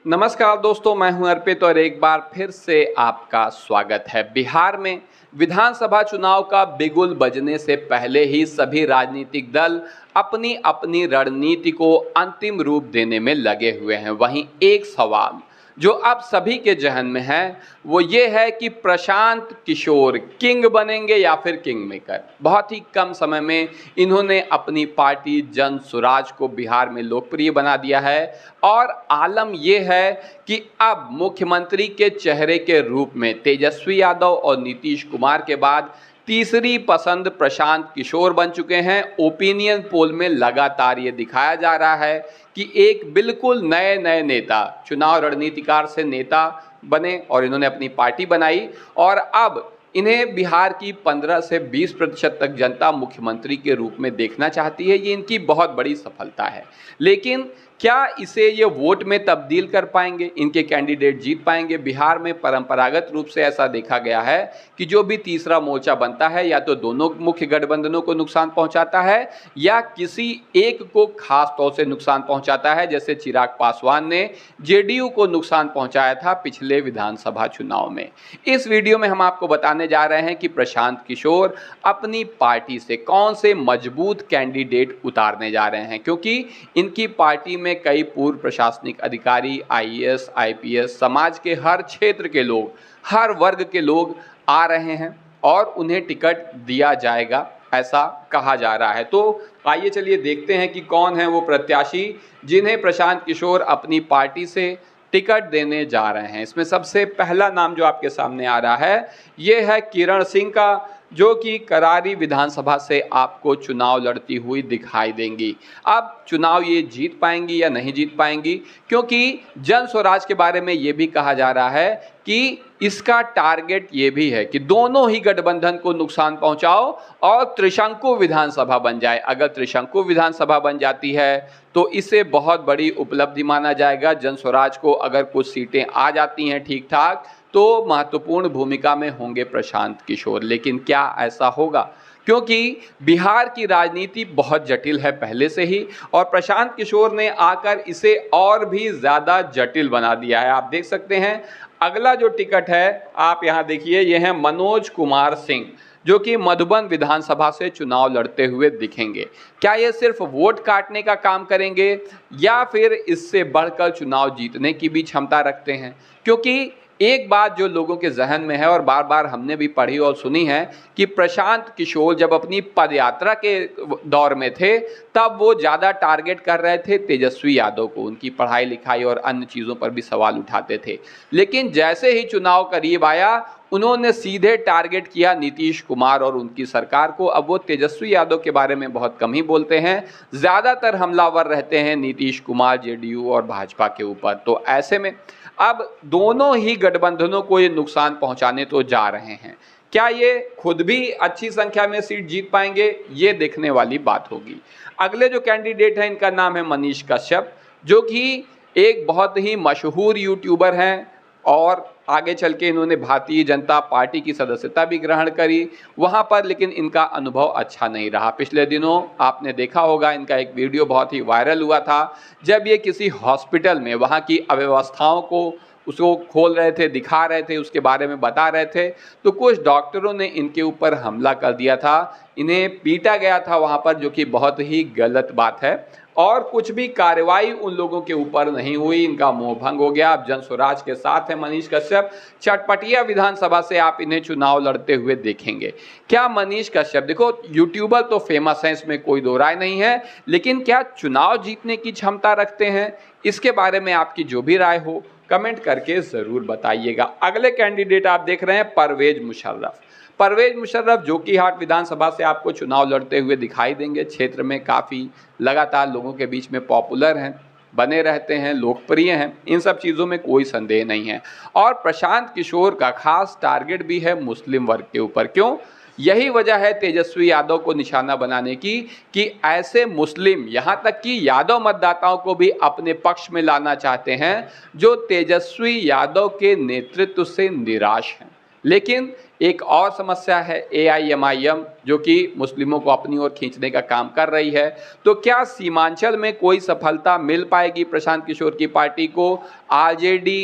नमस्कार दोस्तों, मैं हूं अर्पित और एक बार फिर से आपका स्वागत है। बिहार में विधानसभा चुनाव का बिगुल बजने से पहले ही सभी राजनीतिक दल अपनी अपनी रणनीति को अंतिम रूप देने में लगे हुए हैं। वहीं एक सवाल जो अब सभी के जहन में है वो ये है कि प्रशांत किशोर किंग बनेंगे या फिर किंग मेकर। बहुत ही कम समय में इन्होंने अपनी पार्टी जन स्वराज को बिहार में लोकप्रिय बना दिया है और आलम ये है कि अब मुख्यमंत्री के चेहरे के रूप में तेजस्वी यादव और नीतीश कुमार के बाद तीसरी पसंद प्रशांत किशोर बन चुके हैं। ओपिनियन पोल में लगातार ये दिखाया जा रहा है कि एक बिल्कुल नए नए नेता चुनाव रणनीतिकार से नेता बने और इन्होंने अपनी पार्टी बनाई और अब इन्हें बिहार की 15 से 20% तक जनता मुख्यमंत्री के रूप में देखना चाहती है। ये इनकी बहुत बड़ी सफलता है, लेकिन क्या इसे ये वोट में तब्दील कर पाएंगे? इनके कैंडिडेट जीत पाएंगे? बिहार में परंपरागत रूप से ऐसा देखा गया है कि जो भी तीसरा मोर्चा बनता है या तो दोनों मुख्य गठबंधनों को नुकसान पहुंचाता है या किसी एक को खास तौर से नुकसान पहुंचाता है। जैसे चिराग पासवान ने जेडीयू को नुकसान पहुंचाया था पिछले विधानसभा चुनाव में। इस वीडियो में हम आपको बताने जा रहे हैं कि प्रशांत किशोर अपनी पार्टी से कौन से मजबूत कैंडिडेट उतारने जा रहे हैं, क्योंकि इनकी पार्टी में कई पूर्व प्रशासनिक अधिकारी, आईएएस, आईपीएस, समाज के हर क्षेत्र के लोग, हर वर्ग के लोग आ रहे हैं और उन्हें टिकट दिया जाएगा ऐसा कहा जा रहा है। तो आइए चलिए देखते हैं कि कौन है वो प्रत्याशी जिन्हें प्रशांत किशोर अपनी पार्टी से टिकट देने जा रहे हैं। इसमें सबसे पहला नाम जो आपके सामने आ रहा है ये है किरण सिंह का, जो कि करारी विधानसभा से आपको चुनाव लड़ती हुई दिखाई देंगी। अब चुनाव ये जीत पाएंगी या नहीं जीत पाएंगी, क्योंकि जन स्वराज के बारे में ये भी कहा जा रहा है कि इसका टारगेट ये भी है कि दोनों ही गठबंधन को नुकसान पहुंचाओ और त्रिशंकु विधानसभा बन जाए। अगर त्रिशंकु विधानसभा बन जाती है तो इसे बहुत बड़ी उपलब्धि माना जाएगा। जन स्वराज को अगर कुछ सीटें आ जाती हैं ठीक ठाक तो महत्वपूर्ण भूमिका में होंगे प्रशांत किशोर। लेकिन क्या ऐसा होगा? क्योंकि बिहार की राजनीति बहुत जटिल है पहले से ही और प्रशांत किशोर ने आकर इसे और भी ज़्यादा जटिल बना दिया है। आप देख सकते हैं अगला जो टिकट है, आप यहाँ देखिए, ये है मनोज कुमार सिंह, जो कि मधुबन विधानसभा से चुनाव लड़ते हुए दिखेंगे। क्या ये सिर्फ वोट काटने का काम करेंगे या फिर इससे बढ़कर चुनाव जीतने की भी क्षमता रखते हैं? क्योंकि एक बात जो लोगों के जहन में है और बार बार हमने भी पढ़ी और सुनी है कि प्रशांत किशोर जब अपनी पदयात्रा के दौर में थे तब वो ज़्यादा टारगेट कर रहे थे तेजस्वी यादव को, उनकी पढ़ाई लिखाई और अन्य चीज़ों पर भी सवाल उठाते थे। लेकिन जैसे ही चुनाव करीब आया उन्होंने सीधे टारगेट किया नीतीश कुमार और उनकी सरकार को। अब वो तेजस्वी यादव के बारे में बहुत कम ही बोलते हैं, ज़्यादातर हमलावर रहते हैं नीतीश कुमार, जेडीयू और भाजपा के ऊपर। तो ऐसे में अब दोनों ही गठबंधनों को ये नुकसान पहुंचाने तो जा रहे हैं। क्या ये खुद भी अच्छी संख्या में सीट जीत पाएंगे, ये देखने वाली बात होगी। अगले जो कैंडिडेट हैं इनका नाम है मनीष कश्यप, जो कि एक बहुत ही मशहूर यूट्यूबर हैं और आगे चल के इन्होंने भारतीय जनता पार्टी की सदस्यता भी ग्रहण करी वहाँ पर, लेकिन इनका अनुभव अच्छा नहीं रहा। पिछले दिनों आपने देखा होगा इनका एक वीडियो बहुत ही वायरल हुआ था, जब ये किसी हॉस्पिटल में वहाँ की अव्यवस्थाओं को उसको खोल रहे थे, दिखा रहे थे, उसके बारे में बता रहे थे, तो कुछ डॉक्टरों ने इनके ऊपर हमला कर दिया था, इन्हें पीटा गया था वहाँ पर, जो कि बहुत ही गलत बात है और कुछ भी कार्रवाई उन लोगों के ऊपर नहीं हुई। इनका मोह भंग हो गया। अब जन स्वराज के साथ है मनीष कश्यप। चटपटिया विधानसभा से आप इन्हें चुनाव लड़ते हुए देखेंगे। क्या मनीष कश्यप, देखो यूट्यूबर तो फेमस हैं, इसमें कोई दो राय नहीं है, लेकिन क्या चुनाव जीतने की क्षमता रखते हैं? इसके बारे में आपकी जो भी राय हो कमेंट करके ज़रूर बताइएगा। अगले कैंडिडेट आप देख रहे हैं परवेज मुशर्रफ। परवेज मुशर्रफ जो कि हाट विधानसभा से आपको चुनाव लड़ते हुए दिखाई देंगे। क्षेत्र में काफ़ी लगातार लोगों के बीच में पॉपुलर हैं, बने रहते हैं, लोकप्रिय हैं, इन सब चीज़ों में कोई संदेह नहीं है। और प्रशांत किशोर का खास टारगेट भी है मुस्लिम वर्ग के ऊपर। क्यों? यही वजह है तेजस्वी यादव को निशाना बनाने की कि ऐसे मुस्लिम, यहाँ तक कि यादव मतदाताओं को भी अपने पक्ष में लाना चाहते हैं जो तेजस्वी यादव के नेतृत्व से निराश हैं। लेकिन एक और समस्या है AIMIM, जो कि मुस्लिमों को अपनी ओर खींचने का काम कर रही है। तो क्या सीमांचल में कोई सफलता मिल पाएगी प्रशांत किशोर की पार्टी को? RJD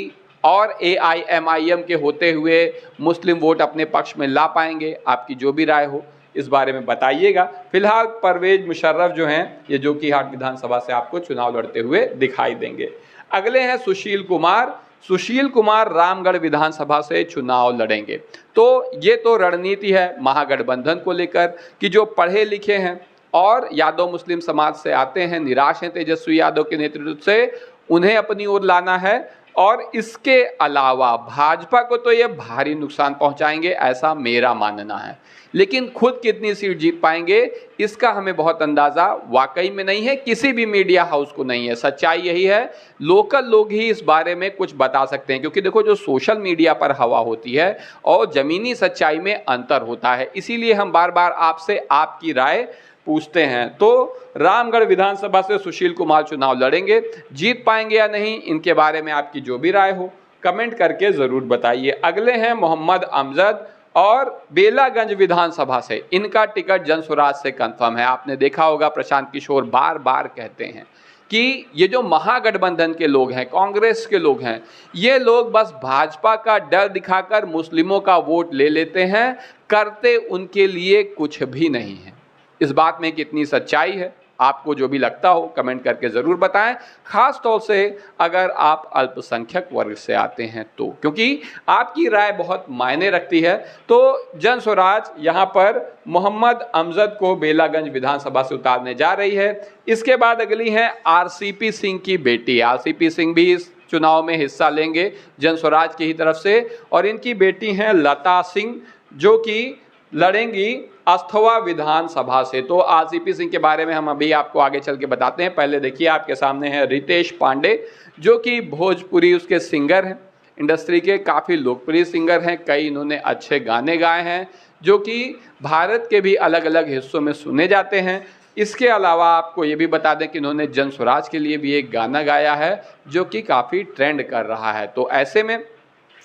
और AIMIM के होते हुए मुस्लिम वोट अपने पक्ष में ला पाएंगे? आपकी जो भी राय हो इस बारे में बताइएगा। फिलहाल परवेज मुशर्रफ जो हैं, ये जोकीहाट विधानसभा से आपको चुनाव लड़ते हुए दिखाई देंगे। अगले हैं सुशील कुमार। सुशील कुमार रामगढ़ विधानसभा से चुनाव लड़ेंगे। तो ये तो रणनीति है महागठबंधन को लेकर कि जो पढ़े लिखे हैं और यादव मुस्लिम समाज से आते हैं, निराश हैं तेजस्वी यादव के नेतृत्व से, उन्हें अपनी ओर लाना है। और इसके अलावा भाजपा को तो ये भारी नुकसान पहुंचाएंगे, ऐसा मेरा मानना है। लेकिन खुद कितनी सीट जीत पाएंगे इसका हमें बहुत अंदाजा वाकई में नहीं है, किसी भी मीडिया हाउस को नहीं है। सच्चाई यही है, लोकल लोग ही इस बारे में कुछ बता सकते हैं, क्योंकि देखो जो सोशल मीडिया पर हवा होती है और जमीनी सच्चाई में अंतर होता है। इसीलिए हम बार बार आपसे आपकी राय पूछते हैं। तो रामगढ़ विधानसभा से सुशील कुमार चुनाव लड़ेंगे, जीत पाएंगे या नहीं, इनके बारे में आपकी जो भी राय हो कमेंट करके ज़रूर बताइए। अगले हैं मोहम्मद अमजद और बेलागंज विधानसभा से, इनका टिकट जनसुराज से कंफर्म है। आपने देखा होगा प्रशांत किशोर बार बार कहते हैं कि ये जो महागठबंधन के लोग हैं, कांग्रेस के लोग हैं, ये लोग बस भाजपा का डर दिखाकर मुस्लिमों का वोट ले लेते हैं, करते उनके लिए कुछ भी नहीं है। इस बात में कितनी सच्चाई है, आपको जो भी लगता हो कमेंट करके ज़रूर बताएं, खास तौर से अगर आप अल्पसंख्यक वर्ग से आते हैं तो, क्योंकि आपकी राय बहुत मायने रखती है। तो जनसुराज यहाँ पर मोहम्मद अमजद को बेलागंज विधानसभा से उतारने जा रही है। इसके बाद अगली हैं RCP सिंह की बेटी। RCP सिंह भी इस चुनाव में हिस्सा लेंगे जनसुराज की ही तरफ से, और इनकी बेटी हैं लता सिंह, जो कि लड़ेंगी अस्थवा विधानसभा से। तो RCP सिंह के बारे में हम अभी आपको आगे चल के बताते हैं। पहले देखिए आपके सामने है रितेश पांडे, जो कि भोजपुरी उसके सिंगर हैं, इंडस्ट्री के काफ़ी लोकप्रिय सिंगर हैं। कई इन्होंने अच्छे गाने गाए हैं जो कि भारत के भी अलग अलग हिस्सों में सुने जाते हैं। इसके अलावा आपको ये भी बता दें कि इन्होंने जनसुराज के लिए भी एक गाना गाया है जो कि काफ़ी ट्रेंड कर रहा है। तो ऐसे में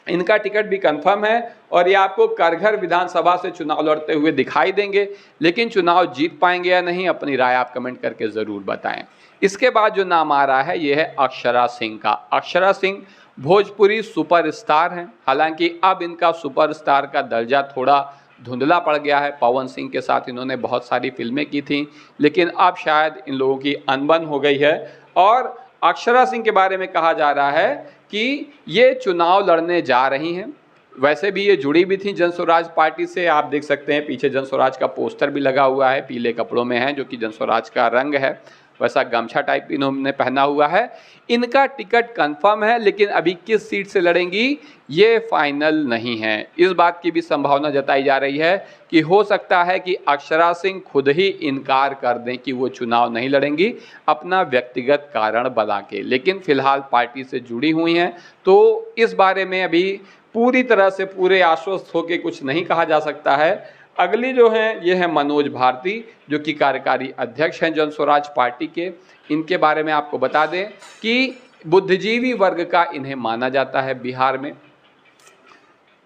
इनका टिकट भी कंफर्म है और ये आपको करघर विधानसभा से चुनाव लड़ते हुए दिखाई देंगे। लेकिन चुनाव जीत पाएंगे या नहीं, अपनी राय आप कमेंट करके ज़रूर बताएं। इसके बाद जो नाम आ रहा है ये है अक्षरा सिंह का। अक्षरा सिंह भोजपुरी सुपरस्टार हैं, हालांकि अब इनका सुपरस्टार का दर्जा थोड़ा धुंधला पड़ गया है। पवन सिंह के साथ इन्होंने बहुत सारी फिल्में की थी, लेकिन अब शायद इन लोगों की अनबन हो गई है। और अक्षरा सिंह के बारे में कहा जा रहा है कि ये चुनाव लड़ने जा रही हैं। वैसे भी ये जुड़ी भी थी जनसुराज पार्टी से, आप देख सकते हैं पीछे जनसुराज का पोस्टर भी लगा हुआ है, पीले कपड़ों में है जो कि जनसुराज का रंग है, वैसा गमछा टाइप इन्होंने पहना हुआ है। इनका टिकट कंफर्म है, लेकिन अभी किस सीट से लड़ेंगी ये फाइनल नहीं है। इस बात की भी संभावना जताई जा रही है कि हो सकता है कि अक्षरा सिंह खुद ही इनकार कर दें कि वो चुनाव नहीं लड़ेंगी, अपना व्यक्तिगत कारण बना के। लेकिन फिलहाल पार्टी से जुड़ी हुई हैं, तो इस बारे में अभी पूरी तरह से पूरे आश्वस्त होकर कुछ नहीं कहा जा सकता है। अगली जो है ये है मनोज भारती, जो कि कार्यकारी अध्यक्ष हैं जनसुराज पार्टी के। इनके बारे में आपको बता दें कि बुद्धिजीवी वर्ग का इन्हें माना जाता है बिहार में,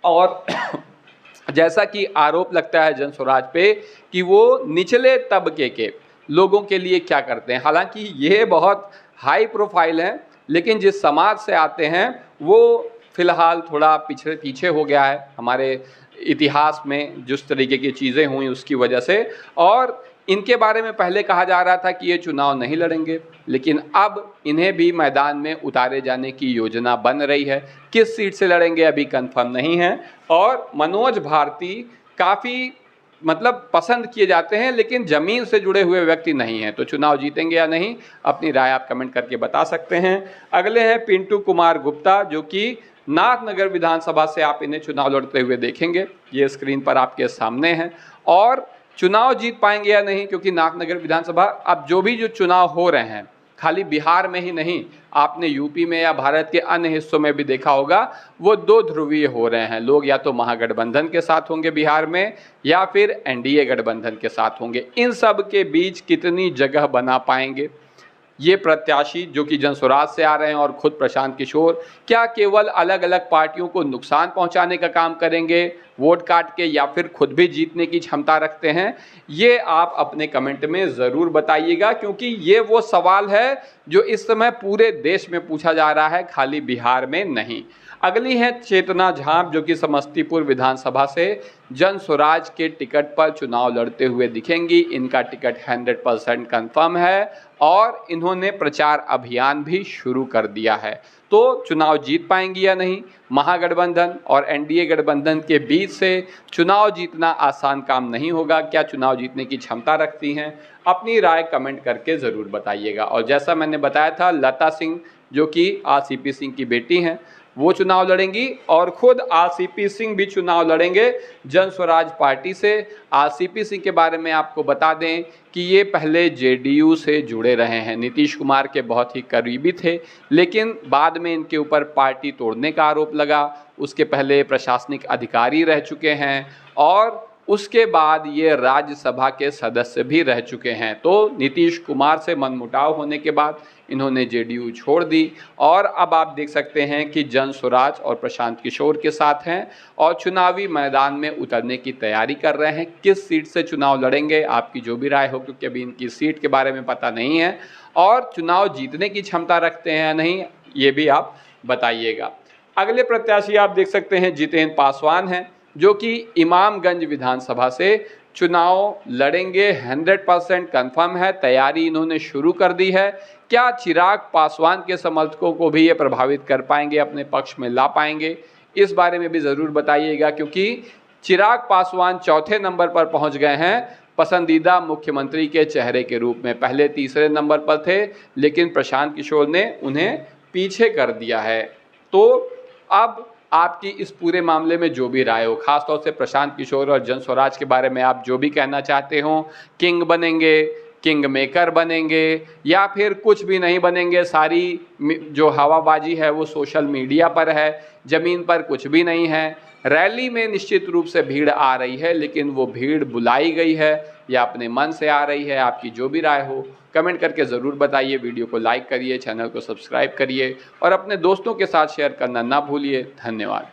और जैसा कि आरोप लगता है जनसुराज पे कि वो निचले तबके के लोगों के लिए क्या करते हैं। हालांकि ये बहुत हाई प्रोफाइल हैं, लेकिन जिस समाज से आते हैं वो फिलहाल थोड़ा पीछे हो गया है हमारे इतिहास में, जिस तरीके की चीज़ें हुई उसकी वजह से। और इनके बारे में पहले कहा जा रहा था कि ये चुनाव नहीं लड़ेंगे, लेकिन अब इन्हें भी मैदान में उतारे जाने की योजना बन रही है। किस सीट से लड़ेंगे अभी कंफर्म नहीं है। और मनोज भारती काफ़ी पसंद किए जाते हैं, लेकिन ज़मीन से जुड़े हुए व्यक्ति नहीं हैं। तो चुनाव जीतेंगे या नहीं, अपनी राय आप कमेंट करके बता सकते हैं। अगले हैं पिंटू कुमार गुप्ता, जो कि नाथनगर विधानसभा से आप इन्हें चुनाव लड़ते हुए देखेंगे। ये स्क्रीन पर आपके सामने हैं। और चुनाव जीत पाएंगे या नहीं, क्योंकि नाथनगर विधानसभा अब जो चुनाव हो रहे हैं खाली बिहार में ही नहीं, आपने यूपी में या भारत के अन्य हिस्सों में भी देखा होगा, वो दो ध्रुवीय हो रहे हैं। लोग या तो महागठबंधन के साथ होंगे बिहार में, या फिर NDA गठबंधन के साथ होंगे। इन सब के बीच कितनी जगह बना पाएंगे ये प्रत्याशी जो कि जनसुराज से आ रहे हैं और खुद प्रशांत किशोर, क्या केवल अलग अलग पार्टियों को नुकसान पहुंचाने का काम करेंगे, वोट काट के या फिर खुद भी जीतने की क्षमता रखते हैं, ये आप अपने कमेंट में ज़रूर बताइएगा, क्योंकि ये वो सवाल है जो इस समय पूरे देश में पूछा जा रहा है, खाली बिहार में नहीं। अगली है चेतना झांप, जो कि समस्तीपुर विधानसभा से जन स्वराज के टिकट पर चुनाव लड़ते हुए दिखेंगी। इनका टिकट 100% कन्फर्म है और इन्होंने प्रचार अभियान भी शुरू कर दिया है। तो चुनाव जीत पाएंगी या नहीं? महागठबंधन और एनडीए गठबंधन के बीच से चुनाव जीतना आसान काम नहीं होगा। क्या चुनाव जीतने की क्षमता रखती हैं? अपनी राय कमेंट करके ज़रूर बताइएगा। और जैसा मैंने बताया था, लता सिंह जो कि आरसीपी सिंह की बेटी हैं, वो चुनाव लड़ेंगी और खुद आरसीपी सिंह भी चुनाव लड़ेंगे जन स्वराज पार्टी से। आरसीपी सिंह के बारे में आपको बता दें कि ये पहले जेडीयू से जुड़े रहे हैं, नीतीश कुमार के बहुत ही करीबी थे, लेकिन बाद में इनके ऊपर पार्टी तोड़ने का आरोप लगा। उसके पहले प्रशासनिक अधिकारी रह चुके हैं और उसके बाद ये राज्यसभा के सदस्य भी रह चुके हैं। तो नीतीश कुमार से मनमुटाव होने के बाद इन्होंने जेडीयू छोड़ दी और अब आप देख सकते हैं कि जन स्वराज और प्रशांत किशोर के साथ हैं और चुनावी मैदान में उतरने की तैयारी कर रहे हैं। किस सीट से चुनाव लड़ेंगे, आपकी जो भी राय हो, क्योंकि अभी इनकी सीट के बारे में पता नहीं है, और चुनाव जीतने की क्षमता रखते हैं या नहीं, ये भी आप बताइएगा। अगले प्रत्याशी आप देख सकते हैं जितेंद्र पासवान हैं, जो कि इमामगंज विधानसभा से चुनाव लड़ेंगे। 100% कन्फर्म है, तैयारी इन्होंने शुरू कर दी है। क्या चिराग पासवान के समर्थकों को भी ये प्रभावित कर पाएंगे, अपने पक्ष में ला पाएंगे? इस बारे में भी ज़रूर बताइएगा, क्योंकि चिराग पासवान चौथे नंबर पर पहुंच गए हैं पसंदीदा मुख्यमंत्री के चेहरे के रूप में। पहले तीसरे नंबर पर थे, लेकिन प्रशांत किशोर ने उन्हें पीछे कर दिया है। तो अब आपकी इस पूरे मामले में जो भी राय हो, खासतौर से प्रशांत किशोर और जन स्वराज के बारे में आप जो भी कहना चाहते हो, किंग बनेंगे, किंग मेकर बनेंगे, या फिर कुछ भी नहीं बनेंगे, सारी जो हवाबाजी है वो सोशल मीडिया पर है, ज़मीन पर कुछ भी नहीं है। रैली में निश्चित रूप से भीड़ आ रही है, लेकिन वो भीड़ बुलाई गई है या अपने मन से आ रही है? आपकी जो भी राय हो कमेंट करके ज़रूर बताइए। वीडियो को लाइक करिए, चैनल को सब्सक्राइब करिए और अपने दोस्तों के साथ शेयर करना ना भूलिए। धन्यवाद।